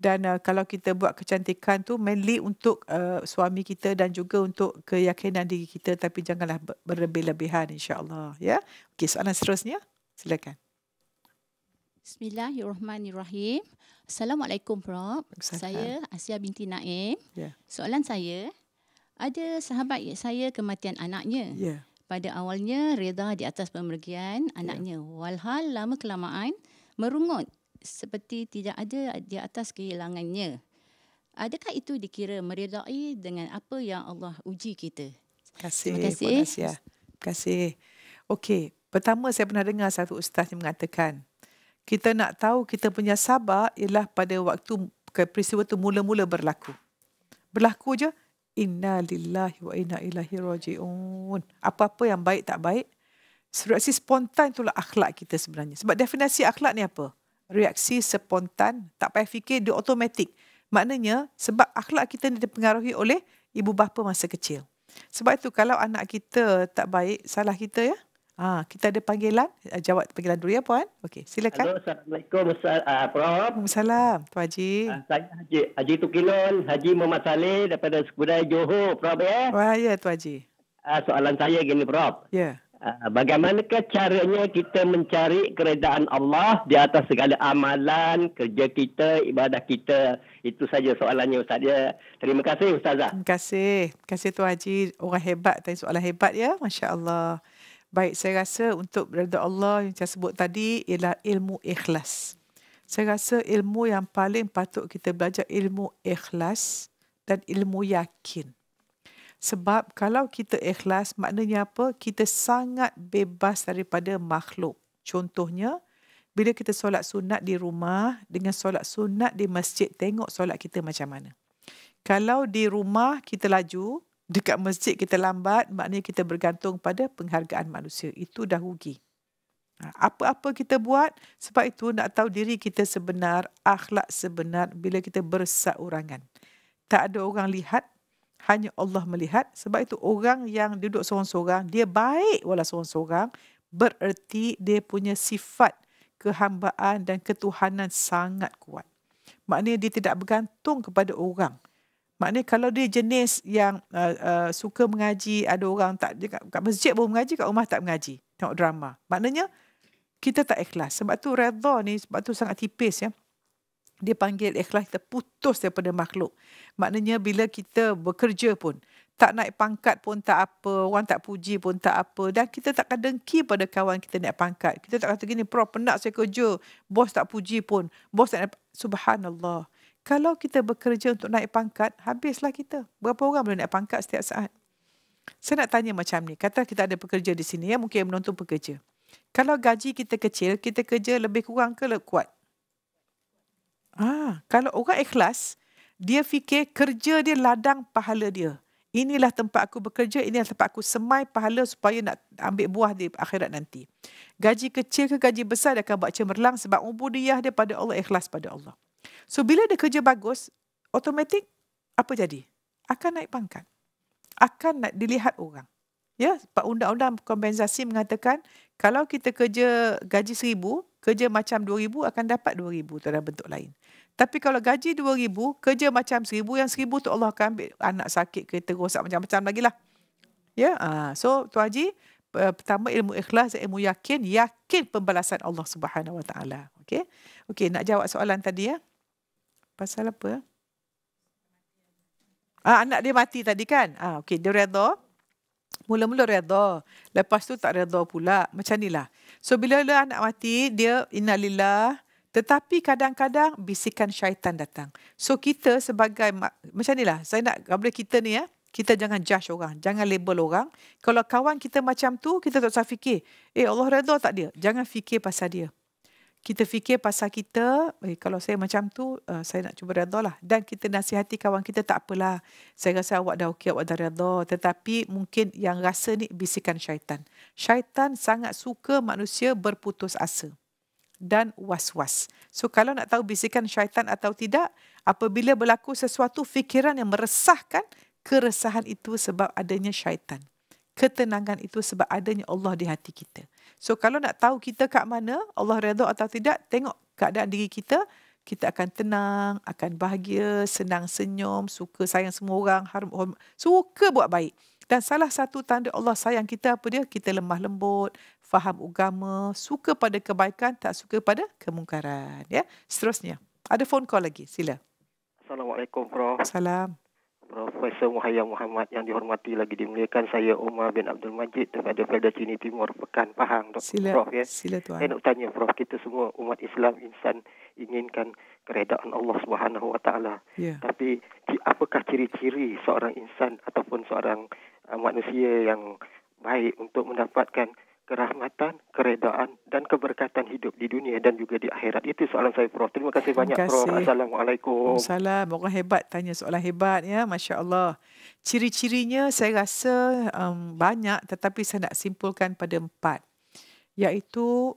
Dan kalau kita buat kecantikan tu mainly untuk suami kita dan juga untuk keyakinan diri kita, tapi janganlah berlebih-lebihan, insya-Allah, ya. Okey, soalan seterusnya, silakan. Bismillahirrahmanirrahim. Assalamualaikum, Prof. Saya Asia binti Naim. Soalan saya, ada sahabat saya kematian anaknya. Pada awalnya reda di atas pemergian anaknya. Walhal lama kelamaan merungut seperti tidak ada di atas kehilangannya. Adakah itu dikira meredai dengan apa yang Allah uji kita? Terima kasih. Okey, pertama saya pernah dengar satu ustaz yang mengatakan, kita nak tahu kita punya sabar ialah pada waktu peristiwa itu mula-mula berlaku. Berlaku je, inna lillahi wa inna ilaihi raji'un. Apa-apa yang baik tak baik, reaksi spontan itulah akhlak kita sebenarnya. Sebab definisi akhlak ni apa? Reaksi spontan, tak payah fikir, dia automatik. Maknanya sebab akhlak kita ni dipengaruhi oleh ibu bapa masa kecil. Sebab itu kalau anak kita tak baik, salah kita ya. Kita ada panggilan. Jawab panggilan dulu ya Puan. Okey, silakan. Halo, Assalamualaikum Prof. Waalaikumsalam Tuan Haji. Saya Haji Tukilon, Haji Muhammad Saleh daripada Sekudai Johor, Prof ya. Wah, ya Tuan Haji. Soalan saya gini Prof. Ya. Bagaimanakah caranya kita mencari keredaan Allah di atas segala amalan, kerja kita, ibadah kita? Itu saja soalannya Ustaz ya. Terima kasih Ustazah. Terima kasih. Terima kasih Tuan Haji. Orang hebat tanya soalan hebat ya. Masya Allah. Baik, saya rasa untuk redha Allah yang saya sebut tadi ialah ilmu ikhlas. Saya rasa ilmu yang paling patut kita belajar ilmu ikhlas dan ilmu yakin. Sebab kalau kita ikhlas, maknanya apa? Kita sangat bebas daripada makhluk. Contohnya, bila kita solat sunat di rumah dengan solat sunat di masjid, tengok solat kita macam mana. Kalau di rumah kita laju, dekat masjid kita lambat, maknanya kita bergantung pada penghargaan manusia. Itu dah rugi. Apa-apa kita buat, sebab itu nak tahu diri kita sebenar, akhlak sebenar bila kita berseorangan. Tak ada orang lihat, hanya Allah melihat. Sebab itu orang yang duduk seorang-seorang, dia baik walau seorang-seorang, bererti dia punya sifat kehambaan dan ketuhanan sangat kuat. Maknanya dia tidak bergantung kepada orang. Maknanya kalau dia jenis yang suka mengaji, ada orang tak kat masjid pun mengaji, kat rumah tak mengaji, tengok drama. Maknanya kita tak ikhlas. Sebab tu redha ni, sebab tu sangat tipis ya. Dia panggil ikhlas, kita putus daripada makhluk. Maknanya bila kita bekerja pun, tak naik pangkat pun tak apa, orang tak puji pun tak apa. Dan kita takkan dengki pada kawan kita naik pangkat. Kita tak kata gini, Prof, penat saya kerja, bos tak puji pun, bos tak naik. Subhanallah. Kalau kita bekerja untuk naik pangkat, habislah kita. Berapa orang boleh naik pangkat setiap saat? Saya nak tanya macam ni, kata kita ada pekerja di sini, ya, mungkin menonton pekerja. Kalau gaji kita kecil, kita kerja lebih kurang ke lebih kuat? Kalau orang ikhlas, dia fikir kerja dia ladang pahala dia. Inilah tempat aku bekerja, inilah tempat aku semai pahala supaya nak ambil buah di akhirat nanti. Gaji kecil ke gaji besar dia akan buat cemerlang sebab ubudiyah dia pada Allah, ikhlas pada Allah. So bila dia kerja bagus, automatik apa jadi? Akan naik pangkat. Akan dilihat orang. Ya, undang-undang kompensasi mengatakan kalau kita kerja gaji 1,000, kerja macam 2,000 akan dapat 2,000 dalam bentuk lain. Tapi kalau gaji 2,000, kerja macam 1,000, yang 1,000 tu Allah akan ambil anak sakit, kereta rosak, macam-macam lagi lah. Ya, so Tuan Haji, pertama ilmu ikhlas dan ilmu yakin pembalasan Allah Subhanahu Wa Taala. Okey, nak jawab soalan tadi ya. Pasal apa? Anak dia mati tadi kan? Okey, dia redha. Mula-mula redha. Lepas tu tak redha pula. Macam ni lah. So, bila anak mati, dia innalillah. Tetapi kadang-kadang bisikan syaitan datang. So, kita sebagai, macam ni lah. Saya nak, kepada kita ni ya, kita jangan judge orang. Jangan label orang. Kalau kawan kita macam tu, kita tak usah fikir. Allah redha tak dia? Jangan fikir pasal dia. Kita fikir pasal kita, kalau saya macam tu, saya nak cuba redha lah. Dan kita nasihati kawan kita, tak apalah. Saya rasa awak dah okey, awak dah redha. Tetapi mungkin yang rasa ni bisikan syaitan. Syaitan sangat suka manusia berputus asa dan was-was. So kalau nak tahu bisikan syaitan atau tidak, apabila berlaku sesuatu fikiran yang meresahkan, keresahan itu sebab adanya syaitan. Ketenangan itu sebab adanya Allah di hati kita. So kalau nak tahu kita kat mana, Allah redha atau tidak, tengok keadaan diri kita, kita akan tenang, akan bahagia, senang senyum, suka sayang semua orang, suka buat baik. Dan salah satu tanda Allah sayang kita apa dia? Kita lemah lembut, faham agama, suka pada kebaikan, tak suka pada kemungkaran. Ya, seterusnya. Ada phone call lagi, sila. Assalamualaikum Prof. Salam. Profesor Muhayyam Muhammad yang dihormati lagi dimuliakan, saya Umar bin Abdul Majid daripada Felda Cini Timur, Pekan Pahang. Sila, Prof ya. Sila tuan. Saya nak tanya Prof, kita semua umat Islam insan inginkan keredaan Allah Subhanahu Wa Taala. Tapi apakah ciri-ciri seorang insan ataupun seorang manusia yang baik untuk mendapatkan kerahmatan, keredaan dan keberkatan hidup di dunia dan juga di akhirat? Itu soalan saya Prof. Terima kasih banyak Prof. Assalamualaikum. Waalaikumsalam. Orang hebat tanya soalan hebat ya. Masya Allah. Ciri-cirinya saya rasa banyak, tetapi saya nak simpulkan pada 4. Iaitu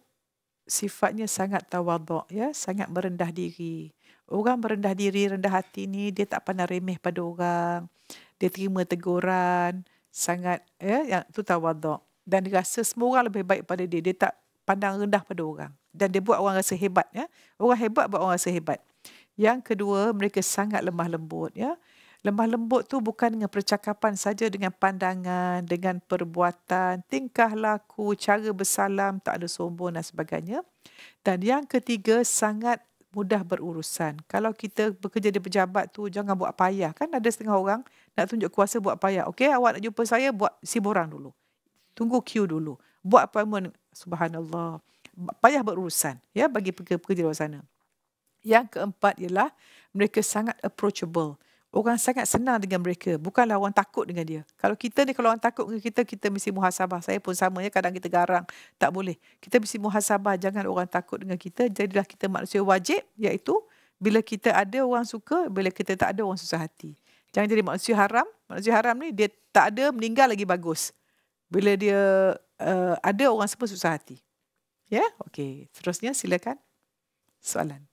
sifatnya sangat tawaduk ya, sangat merendah diri. Orang merendah diri, rendah hati ni dia tak pandang remeh pada orang. Dia terima teguran, sangat ya, yang itu tawaduk. Dan dia rasa semua orang lebih baik pada dia. Dia tak pandang rendah pada orang. Dan dia buat orang rasa hebat. Ya. Orang hebat buat orang rasa hebat. Yang kedua, mereka sangat lemah lembut. Ya. Lemah lembut tu bukan dengan percakapan saja, dengan pandangan, dengan perbuatan, tingkah laku, cara bersalam, tak ada sombong dan sebagainya. Dan yang ketiga, sangat mudah berurusan. Kalau kita bekerja di pejabat tu, jangan buat payah. Kan ada setengah orang nak tunjuk kuasa buat payah. Okey, awak nak jumpa saya, buat si borang dulu. Tunggu queue dulu. Buat appointment. Subhanallah. Payah berurusan. Ya, bagi pekerja di luar sana. Yang keempat ialah mereka sangat approachable. Orang sangat senang dengan mereka. Bukanlah orang takut dengan dia. Kalau kita ni, kalau orang takut dengan kita, kita mesti muhasabah. Saya pun sama ya, kadang kita garang. Tak boleh. Kita mesti muhasabah. Jangan orang takut dengan kita. Jadilah kita manusia wajib, iaitu bila kita ada orang suka, bila kita tak ada orang susah hati. Jangan jadi manusia haram. Manusia haram ni, dia tak ada, meninggal lagi bagus. Bila dia ada, orang semua susah hati. Ya, okey. Seterusnya, silakan. Soalan.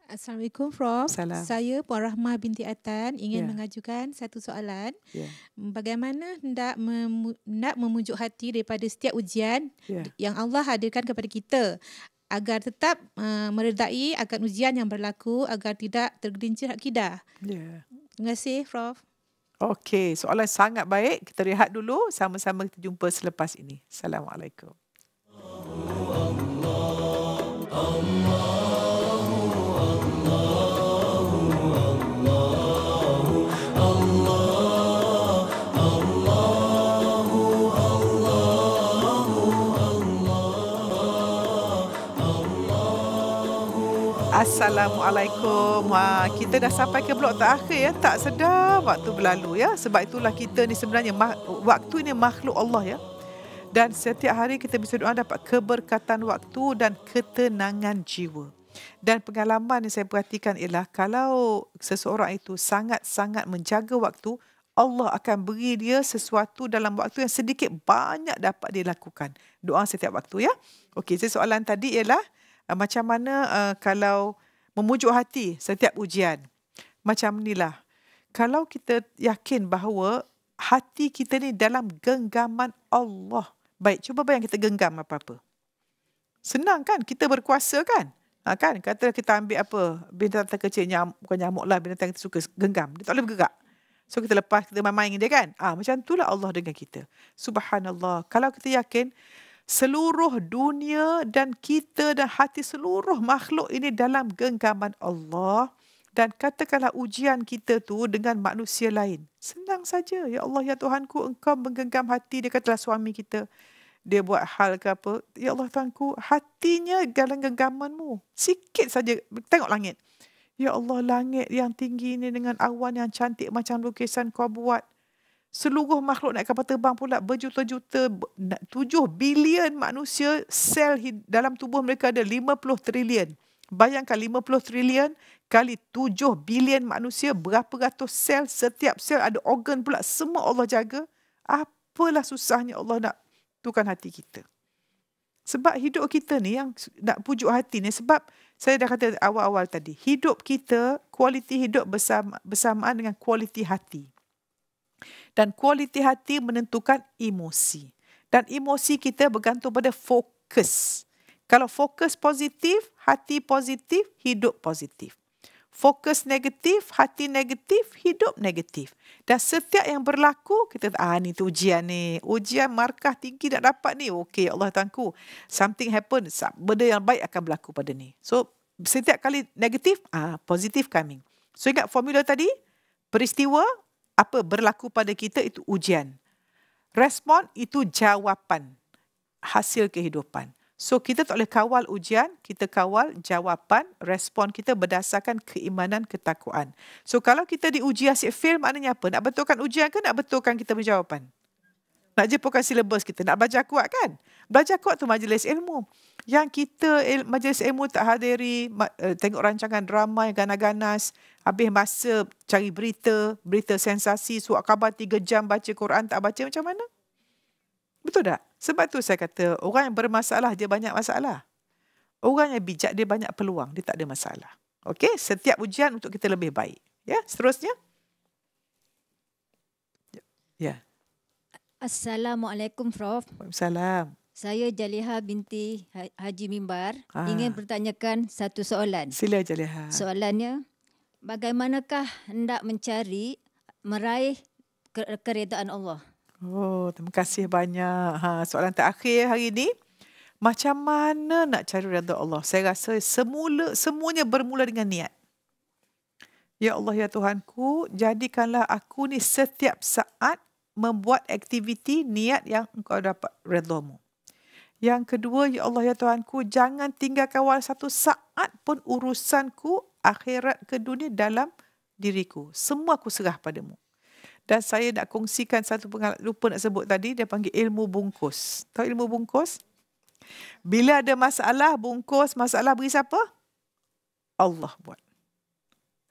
Assalamualaikum, Prof. Salam. Saya Puan Rahmah binti Atan ingin mengajukan satu soalan. Bagaimana hendak memujuk hati daripada setiap ujian yang Allah hadirkan kepada kita agar tetap meredai akan ujian yang berlaku agar tidak tergelincir akidah. Terima kasih, Prof. Okey, soalan sangat baik. Kita rehat dulu. Sama-sama kita jumpa selepas ini. Assalamualaikum. Assalamualaikum. Kita dah sampai ke blok terakhir ya. Tak sedar waktu berlalu ya. Sebab itulah kita ni sebenarnya waktu ini makhluk Allah ya. Dan setiap hari kita bisa doa dapat keberkatan waktu dan ketenangan jiwa. Dan pengalaman yang saya perhatikan ialah kalau seseorang itu sangat-sangat menjaga waktu, Allah akan beri dia sesuatu dalam waktu yang sedikit banyak dapat dia lakukan. Doa setiap waktu ya. Okey, soalan tadi ialah macam mana kalau memujuk hati setiap ujian. Macam inilah. Kalau kita yakin bahawa hati kita ni dalam genggaman Allah. Baik, cuba bayang kita genggam apa-apa. Senang kan? Kita berkuasa kan? Kan? Kata kita ambil apa? Binatang kecil, bukan nyamuk lah. Binatang kita suka genggam. Dia tak boleh bergerak. So kita lepas, kita main dengan dia kan? Macam itulah Allah dengan kita. Subhanallah. Kalau kita yakin, seluruh dunia dan kita dan hati seluruh makhluk ini dalam genggaman Allah. Dan katakanlah ujian kita tu dengan manusia lain. Senang saja. Ya Allah, ya Tuhanku, Engkau menggenggam hati. Dia katalah suami kita. Dia buat hal ke apa. Ya Allah Tuhanku, hatinya dalam genggamanmu. Sikit saja. Tengok langit. Ya Allah, langit yang tinggi ini dengan awan yang cantik macam lukisan kau buat. Seluruh makhluk naik kapal terbang pula berjuta-juta, 7 bilion manusia, sel dalam tubuh mereka ada 50 trilion. Bayangkan 50 trilion kali 7 bilion manusia, berapa ratus sel, setiap sel ada organ pula, semua Allah jaga. Apalah susahnya Allah nak tukar hati kita. Sebab hidup kita ni yang nak pujuk hati ni, sebab saya dah kata awal-awal tadi, hidup kita, kualiti hidup bersamaan dengan kualiti hati. Dan kualiti hati menentukan emosi. Dan emosi kita bergantung pada fokus. Kalau fokus positif, hati positif, hidup positif. Fokus negatif, hati negatif, hidup negatif. Dan setiap yang berlaku, kita ni tu ujian ni. Ujian markah tinggi nak dapat ni. Okey, Allah Tuhanku. Something happen. Benda yang baik akan berlaku pada ni. So, setiap kali negatif, positif coming. So, ingat formula tadi? Peristiwa, apa berlaku pada kita itu ujian. Respon itu jawapan. Hasil kehidupan. So kita tak boleh kawal ujian, kita kawal jawapan, respon kita berdasarkan keimanan, ketakwaan. So kalau kita diuji asyik fail, maknanya apa? Nak betulkan ujian ke nak betulkan kita berjawapan? Nak jepurkan silibus kita, nak belajar kuat kan? Belajar kuat tu majlis ilmu. Yang kita majlis ilmu tak hadiri, tengok rancangan drama yang ganas-ganas, habis masa cari berita sensasi, surat khabar 3 jam baca Quran tak baca, macam mana? Betul tak? Sebab tu saya kata, orang yang bermasalah dia banyak masalah. Orang yang bijak dia banyak peluang, dia tak ada masalah. Okey, setiap ujian untuk kita lebih baik. Ya, seterusnya. Ya. Assalamualaikum Prof. Waalaikumsalam. Saya Jaliha binti Haji Mimbar ingin bertanyakan satu soalan. Sila Jaliha. Soalannya, bagaimanakah hendak meraih keredaan Allah? Oh, terima kasih banyak. Soalan terakhir hari ini. Macam mana nak cari redha Allah? Saya rasa semuanya bermula dengan niat. Ya Allah, ya Tuhanku, jadikanlah aku ni setiap saat membuat aktiviti niat yang engkau dapat redha-Mu. Yang kedua, ya Allah, ya Tuhanku, jangan tinggalkan walau satu saat pun urusanku akhirat ke dunia dalam diriku. Semua aku serah padamu. Dan saya nak kongsikan satu pengalaman, lupa nak sebut tadi, dia panggil ilmu bungkus. Tahu ilmu bungkus? Bila ada masalah, bungkus masalah beri siapa? Allah buat.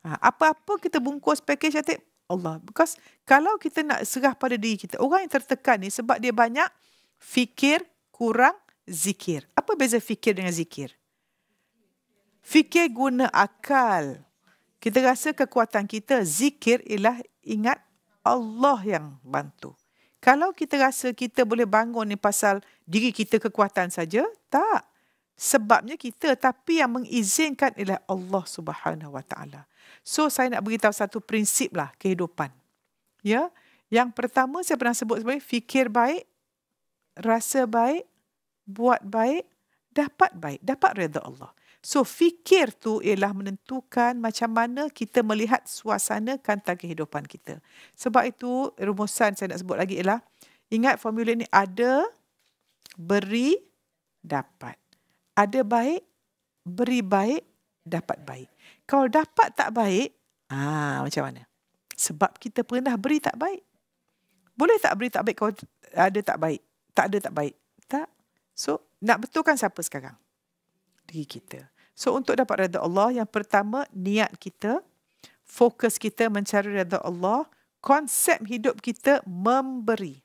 Apa-apa kita bungkus package atik Allah. Because kalau kita nak serah pada diri kita, orang yang tertekan ni sebab dia banyak fikir, kurang zikir. Apa beza fikir dengan zikir? Fikir guna akal. Kita rasa kekuatan kita, zikir ialah ingat Allah yang bantu. Kalau kita rasa kita boleh bangun ni pasal diri kita kekuatan saja, tak. Sebabnya kita, tapi yang mengizinkan ialah Allah Subhanahu Wa Taala. So saya nak beritahu satu prinsip lah kehidupan. Ya, yang pertama saya pernah sebut sebagai fikir baik, rasa baik, buat baik, dapat redha Allah. So fikir tu ialah menentukan macam mana kita melihat suasana kanta kehidupan kita. Sebab itu rumusan saya nak sebut lagi ialah ingat formula ni ada, beri, dapat. Ada baik, beri baik, dapat baik. Kalau dapat tak baik, macam mana? Sebab kita pernah beri tak baik. Boleh tak beri tak baik kalau ada tak baik? Tak ada tak baik? Tak. So, nak betulkan siapa sekarang? Diri kita. So, untuk dapat redha Allah, yang pertama, niat kita, fokus kita mencari redha Allah, konsep hidup kita memberi.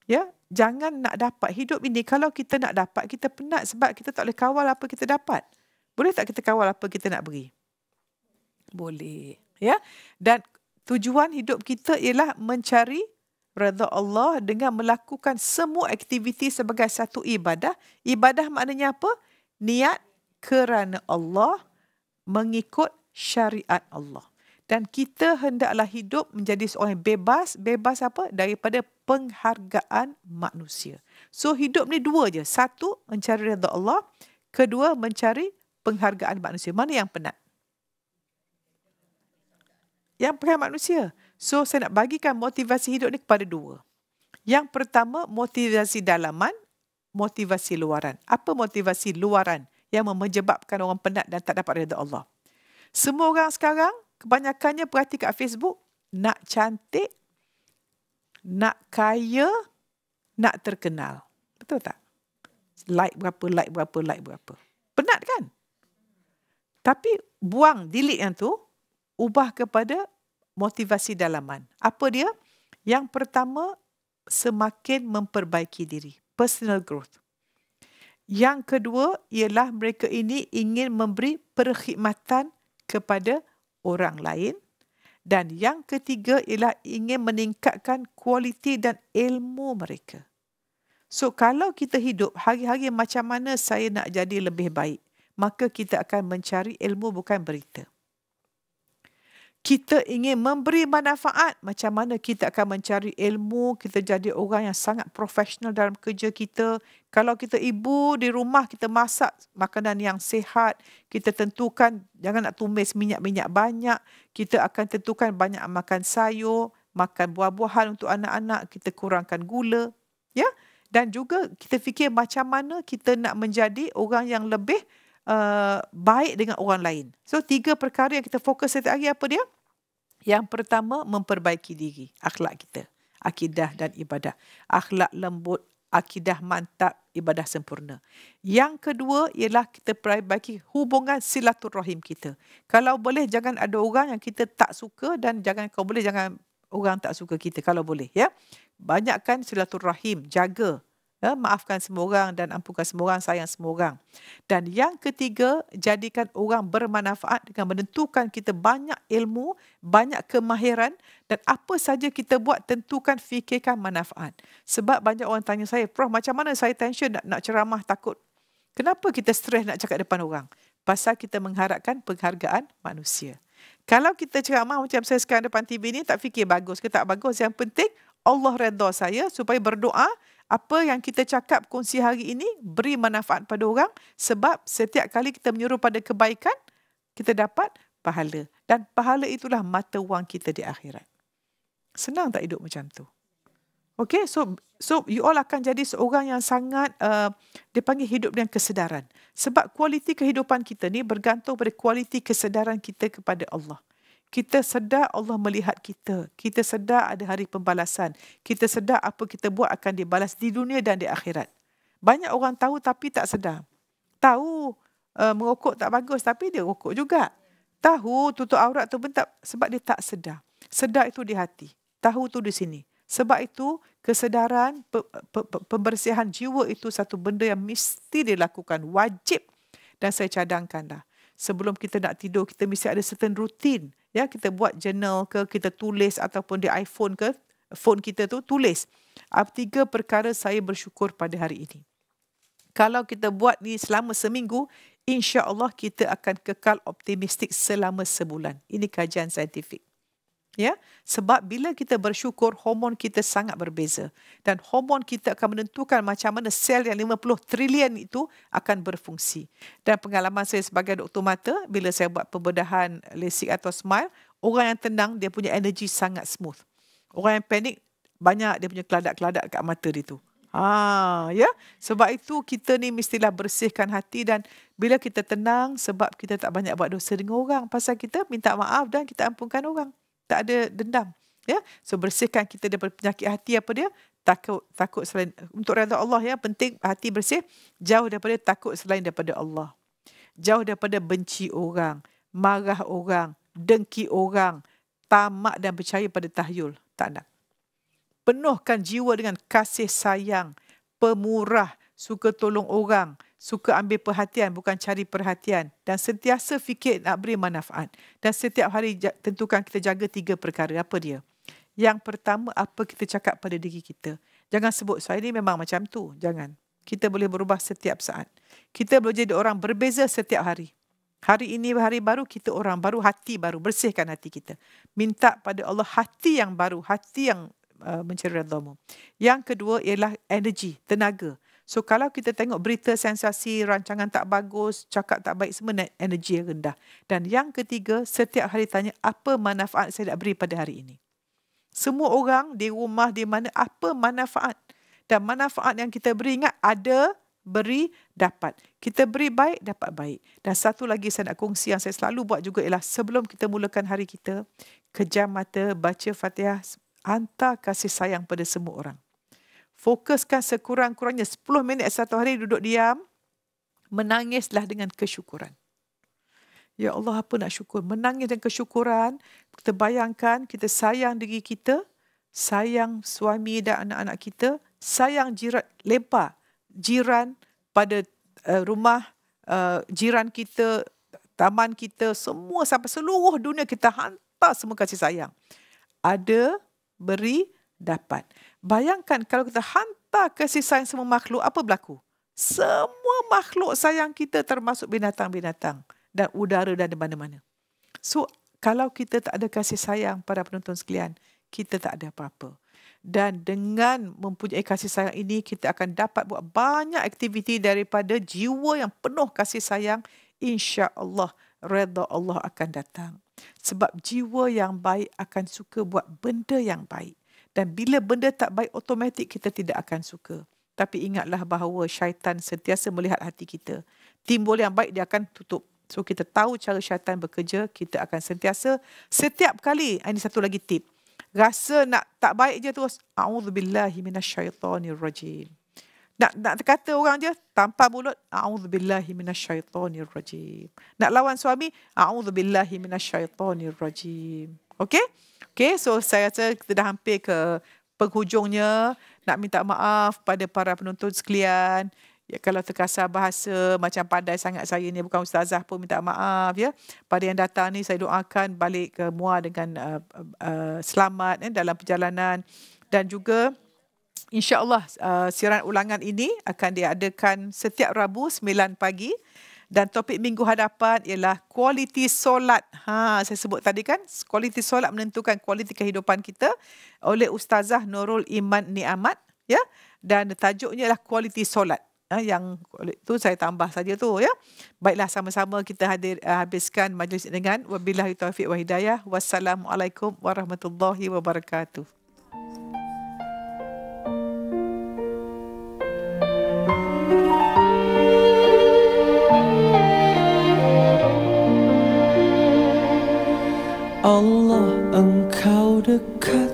Ya, jangan nak dapat. Hidup ini, kalau kita nak dapat, kita penat sebab kita tak boleh kawal apa kita dapat. Boleh tak kita kawal apa kita nak beri? Boleh. Ya. Dan tujuan hidup kita ialah mencari redha Allah dengan melakukan semua aktiviti sebagai satu ibadah. Ibadah maknanya apa? Niat kerana Allah, mengikut syariat Allah. Dan kita hendaklah hidup menjadi seorang yang bebas. Bebas apa? Daripada penghargaan manusia. So hidup ni dua je. Satu, mencari redha Allah. Kedua, mencari penghargaan manusia. Mana yang penat? Yang penghargaan manusia. So saya nak bagikan motivasi hidup ni kepada dua. Yang pertama, motivasi dalaman, motivasi luaran. Apa motivasi luaran yang menyebabkan orang penat dan tak dapat redha Allah? Semua orang sekarang, kebanyakannya perhati kat Facebook, nak cantik, nak kaya, nak terkenal. Betul tak? Like berapa. Penat kan? Tapi buang, delete yang tu, ubah kepada motivasi dalaman. Apa dia? Yang pertama, semakin memperbaiki diri. Personal growth. Yang kedua, ialah mereka ini ingin memberi perkhidmatan kepada orang lain. Dan yang ketiga ialah ingin meningkatkan kualiti dan ilmu mereka. So, kalau kita hidup hari-hari macam mana saya nak jadi lebih baik, maka kita akan mencari ilmu bukan berita. Kita ingin memberi manfaat, macam mana kita akan mencari ilmu, kita jadi orang yang sangat profesional dalam kerja kita. Kalau kita ibu di rumah, kita masak makanan yang sihat, kita tentukan jangan nak tumis minyak-minyak banyak, kita akan tentukan banyak makan sayur, makan buah-buahan untuk anak-anak, kita kurangkan gula. Ya? Dan juga kita fikir macam mana kita nak menjadi orang yang lebih baik dengan orang lain. So 3 perkara yang kita fokus setiap hari apa dia? Yang pertama, memperbaiki diri, akhlak kita, akidah dan ibadah. Akhlak lembut, akidah mantap, ibadah sempurna. Yang kedua ialah kita perbaiki hubungan silaturahim kita. Kalau boleh jangan ada orang yang kita tak suka, dan kalau boleh jangan orang tak suka kita kalau boleh, ya. Banyakkan silaturahim, jaga Maafkan semua orang dan ampunkan semua orang, sayang semua orang. Dan yang ketiga, jadikan orang bermanfaat dengan menentukan kita banyak ilmu, banyak kemahiran, dan apa saja kita buat tentukan fikirkan manfaat. Sebab banyak orang tanya saya, Prof, macam mana saya tension nak ceramah takut? Kenapa kita stres nak cakap depan orang? Pasal kita mengharapkan penghargaan manusia. Kalau kita ceramah macam saya sekarang depan TV ni, tak fikir bagus ke tak bagus. Yang penting Allah redha saya supaya berdoa apa yang kita cakap kongsi hari ini beri manfaat pada orang, sebab setiap kali kita menyuruh pada kebaikan, kita dapat pahala. Dan pahala itulah mata wang kita di akhirat. Senang tak hidup macam tu? Okay, so you all akan jadi seorang yang sangat dipanggil hidup dengan kesedaran. Sebab kualiti kehidupan kita ni bergantung pada kualiti kesedaran kita kepada Allah. Kita sedar Allah melihat kita. Kita sedar ada hari pembalasan. Kita sedar apa kita buat akan dibalas di dunia dan di akhirat. Banyak orang tahu tapi tak sedar. Tahu merokok tak bagus tapi dia rokok juga. Tahu tutup aurat tu pun tak, sebab dia tak sedar. Sedar itu di hati. Tahu tu di sini. Sebab itu kesedaran, pembersihan jiwa itu satu benda yang mesti dilakukan. Wajib. Dan saya cadangkanlah. Sebelum kita nak tidur, kita mesti ada certain routine. Ya, kita buat journal ke, kita tulis ataupun di iPhone ke, phone kita tu tulis. 3 perkara saya bersyukur pada hari ini. Kalau kita buat ni selama seminggu, insya-Allah kita akan kekal optimistik selama sebulan. Ini kajian saintifik. Ya, sebab bila kita bersyukur, hormon kita sangat berbeza. Dan hormon kita akan menentukan macam mana sel yang 50 trilion itu akan berfungsi. Dan pengalaman saya sebagai doktor mata, bila saya buat pembedahan LASIK atau smile, orang yang tenang, dia punya energi sangat smooth. Orang yang panik, banyak dia punya keladak-keladak kat mata dia tu. Ya, sebab itu kita ni mestilah bersihkan hati, dan bila kita tenang, sebab kita tak banyak buat dosa dengan orang, pasal kita minta maaf dan kita ampunkan orang. Tak ada dendam. Ya, so bersihkan kita daripada penyakit hati. Apa dia? Takut selain untuk redha Allah, ya, penting hati bersih, jauh daripada takut selain daripada Allah. Jauh daripada benci orang, marah orang, dengki orang, tamak dan percaya pada tahyul. Tak nak. Penuhkan jiwa dengan kasih sayang, pemurah, suka tolong orang, suka ambil perhatian, bukan cari perhatian. Dan sentiasa fikir nak beri manfaat. Dan setiap hari tentukan kita jaga 3 perkara. Apa dia? Yang pertama, apa kita cakap pada diri kita. Jangan sebut, saya ni memang macam tu. Jangan. Kita boleh berubah setiap saat. Kita boleh jadi orang berbeza setiap hari. Hari ini hari baru, kita orang baru, hati baru. Bersihkan hati kita. Minta pada Allah hati yang baru, hati yang mencari redha-Mu. Yang kedua ialah energi, tenaga. So kalau kita tengok berita sensasi, rancangan tak bagus, cakap tak baik, semua energi yang rendah. Dan yang ketiga, setiap hari tanya apa manfaat saya nak beri pada hari ini. Semua orang di rumah, di mana, apa manfaat. Dan manfaat yang kita beri, ingat, ada, beri, dapat. Kita beri baik, dapat baik. Dan satu lagi saya nak kongsi yang saya selalu buat juga ialah sebelum kita mulakan hari kita, kejam mata, baca Fatihah, hantar kasih sayang pada semua orang. Fokuskan sekurang-kurangnya 10 minit satu hari, duduk diam. Menangislah dengan kesyukuran. Ya Allah, apa nak syukur? Menangis dengan kesyukuran. Kita bayangkan kita sayang diri kita, sayang suami dan anak-anak kita, sayang jiran, lempar jiran pada rumah, jiran kita, taman kita, semua sampai seluruh dunia kita hantar semua kasih sayang. Ada, beri, dapat. Bayangkan kalau kita hantar kasih sayang semua makhluk, apa berlaku? Semua makhluk sayang kita, termasuk binatang-binatang dan udara dan di mana-mana. So, kalau kita tak ada kasih sayang pada penonton sekalian, kita tak ada apa-apa. Dan dengan mempunyai kasih sayang ini, kita akan dapat buat banyak aktiviti daripada jiwa yang penuh kasih sayang. Insya-Allah, redha Allah akan datang. Sebab jiwa yang baik akan suka buat benda yang baik. Dan bila benda tak baik, automatik kita tidak akan suka. Tapi ingatlah bahawa syaitan sentiasa melihat hati kita. Timbul yang baik, dia akan tutup. So kita tahu cara syaitan bekerja, kita akan sentiasa, setiap kali, ini satu lagi tip. Rasa nak tak baik je terus, a'udzubillahi minasyaitonirrajim. Nak kata orang je, tanpa mulut, a'udzubillahi minasyaitonirrajim. Nak lawan suami, a'udzubillahi minasyaitonirrajim. Okey? Okay, so saya rasa kita dah hampir ke penghujungnya nak minta maaf pada para penonton sekalian. Ya, kalau terkasar bahasa macam pandai sangat saya ni, bukan ustazah pun minta maaf ya. Pada yang datang ni saya doakan balik ke Muar dengan selamat dalam perjalanan, dan juga insya-Allah siaran ulangan ini akan diadakan setiap Rabu 9 pagi. Dan topik minggu hadapan ialah kualiti solat. Saya sebut tadi kan, kualiti solat menentukan kualiti kehidupan kita, oleh Ustazah Nurul Iman Niamat ya. Dan tajuknya ialah kualiti solat. Yang itu saya tambah saja tu ya. Baiklah, sama-sama kita habiskan majlis dengan wabillahi taufiq wa hidayah. Wassalamualaikum warahmatullahi wabarakatuh. Allah, Engkau dekat,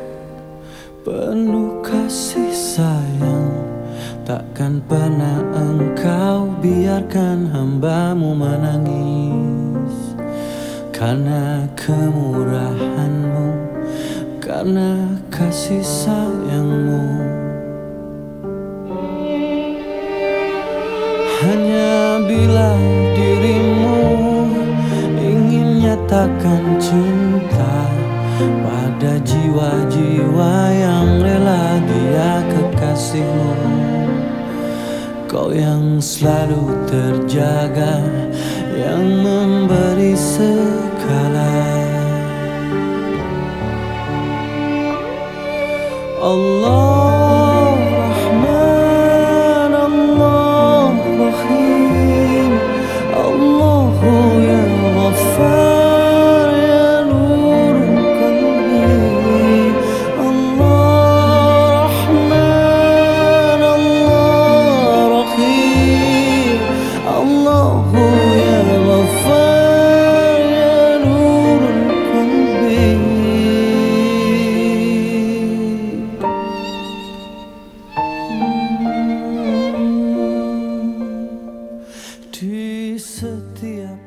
penuh kasih sayang. Takkan pernah Engkau biarkan hamba-Mu menangis. Karena kemurahan-Mu, karena kasih sayang-Mu. Hanya bila dirimu ingin nyatakan cinta pada jiwa-jiwa yang rela dia kekasihmu, kau yang selalu terjaga, yang memberi segala. Allah Rahman, Allah Rahim, Allahu ya Ghaffar ya Nur Qalbi. Allah Rahman, Allah Rahim, Allahu ya Ghaffar ya Nur Qalbi. Di setiap